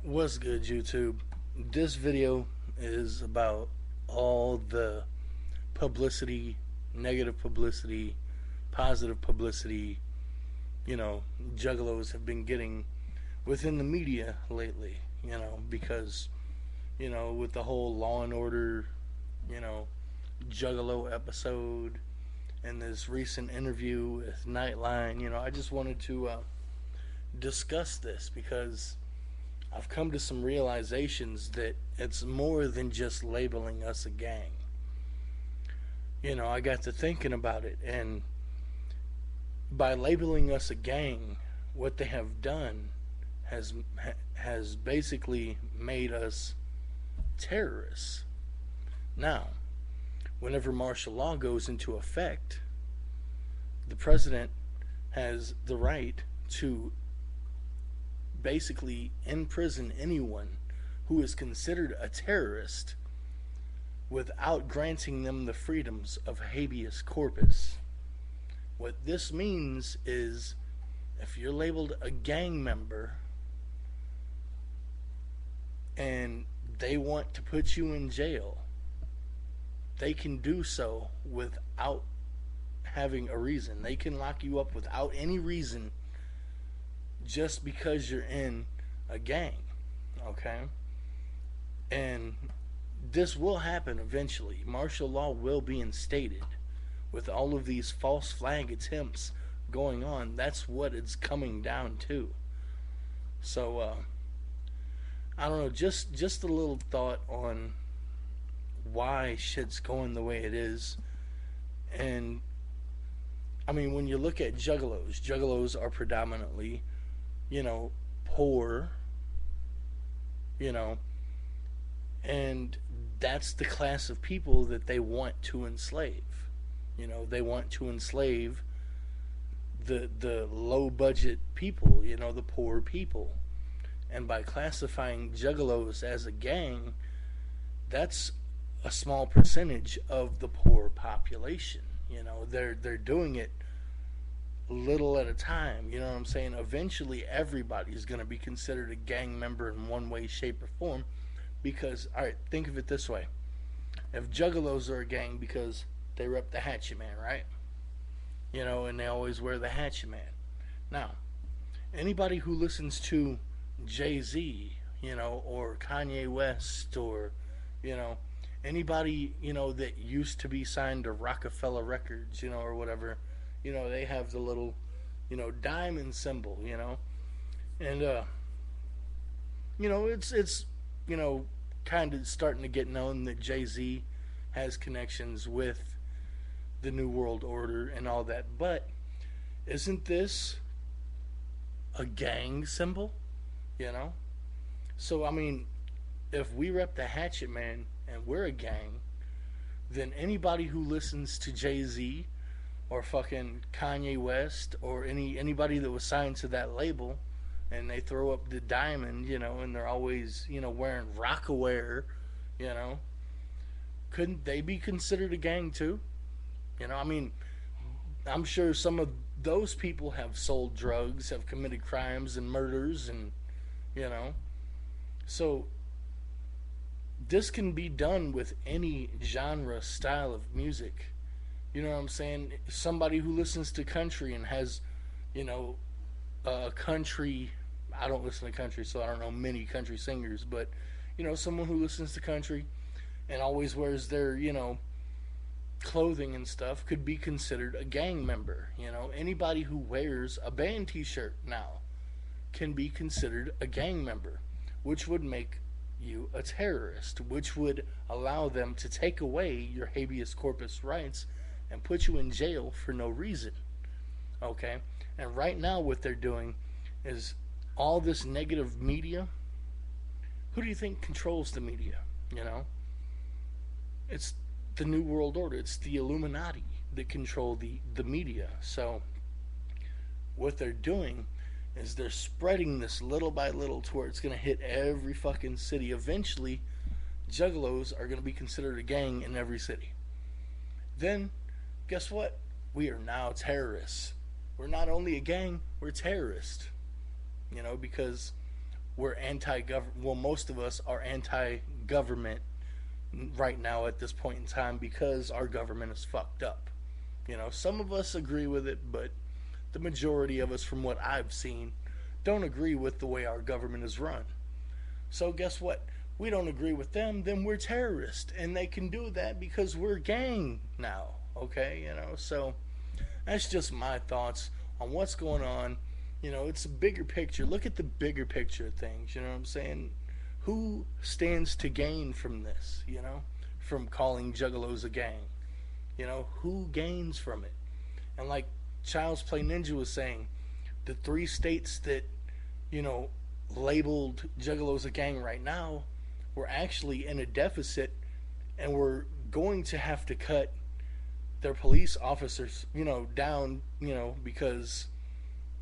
What's good, YouTube? This video is about all the publicity, negative publicity, positive publicity, juggalos have been getting within the media lately, because, with the whole Law and Order, you know, juggalo episode and this recent interview with Nightline, I just wanted to discuss this because I've come to some realizations that it's more than just labeling us a gang. I got to thinking about it, and by labeling us a gang, what they have done has has basically made us terrorists. Now, whenever martial law goes into effect, the president has the right to basically imprison anyone who is considered a terrorist without granting them the freedoms of habeas corpus. What this means is if you're labeled a gang member and they want to put you in jail, they can do so without having a reason. They can lock you up without any reason just because you're in a gang. Okay? And this will happen eventually. Martial law will be instated with all of these false flag attempts going on. That's what it's coming down to. So I don't know, just a little thought on why shit's going the way it is. And I mean, when you look at juggalos are predominantly, poor, you know, and that's the class of people that they want to enslave. They want to enslave the low budget people, the poor people. And by classifying juggalos as a gang, that's a small percentage of the poor population. They're doing it little at a time. You know what I'm saying? Eventually, everybody's going to be considered a gang member in one way, shape, or form. Because, all right, think of it this way: if juggalos are a gang because they rep the Hatchet Man, right? And they always wear the Hatchet Man. Now, anybody who listens to Jay-Z, or Kanye West, or you know anybody that used to be signed to Rockefeller Records, or whatever, they have the little diamond symbol, and it's kind of starting to get known that Jay-Z has connections with the New World Order and all that. But isn't this a gang symbol? So I mean, if we rep the Hatchet Man and we're a gang, then anybody who listens to Jay-Z or fucking Kanye West or anybody that was signed to that label and they throw up the diamond, and they're always, wearing Rockaware, you know, couldn't they be considered a gang too? I mean, I'm sure some of those people have sold drugs, have committed crimes and murders, and, you know, so this can be done with any genre style of music. You know what I'm saying? Somebody who listens to country and has, a country. I don't listen to country, so I don't know many country singers, but, someone who listens to country and always wears their, clothing and stuff could be considered a gang member. Anybody who wears a band t shirt now can be considered a gang member, which would make you a terrorist, which would allow them to take away your habeas corpus rights and put you in jail for no reason. Okay? And right now, what they're doing is all this negative media. Who do you think controls the media? It's the New World Order, it's the Illuminati that control the media. So, what they're doing is they're spreading this little by little to where it's going to hit every fucking city. Eventually, juggalos are going to be considered a gang in every city. Then, guess what? We are now terrorists. We're not only a gang, we're terrorists. Because we're anti-government. Well, most of us are anti-government right now at this point in time because our government is fucked up. You know, some of us agree with it, but the majority of us, from what I've seen, don't agree with the way our government is run. So guess what? We don't agree with them, then we're terrorists, and they can do that because we're a gang now. Okay, you know, so that's just my thoughts on what's going on. You know, it's a bigger picture. Look at the bigger picture of things. You know what I'm saying? Who stands to gain from this? You know, from calling juggalos a gang. You know, who gains from it? And like Child's Play Ninja was saying, the 3 states that, you know, labeled juggalos a gang right now, we're actually in a deficit, and we're going to have to cut their police officers, you know, down, you know, because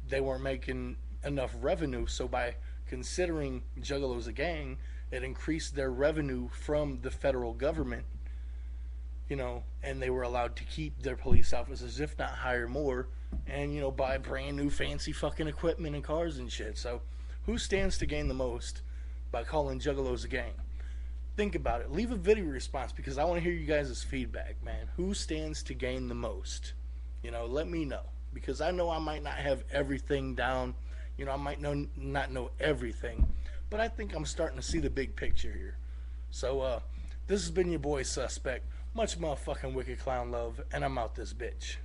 they weren't making enough revenue. So by considering juggalos a gang, it increased their revenue from the federal government, you know, and they were allowed to keep their police officers, if not hire more, and, you know, buy brand new fancy fucking equipment and cars and shit. So who stands to gain the most by calling juggalos a gang? Think about it. Leave a video response because I want to hear you guys' feedback, man. Who stands to gain the most? You know, let me know, because I know I might not have everything down. You know, I might not know everything, but I think I'm starting to see the big picture here. So, this has been your boy Suspect. Much motherfucking wicked clown love, and I'm out this bitch.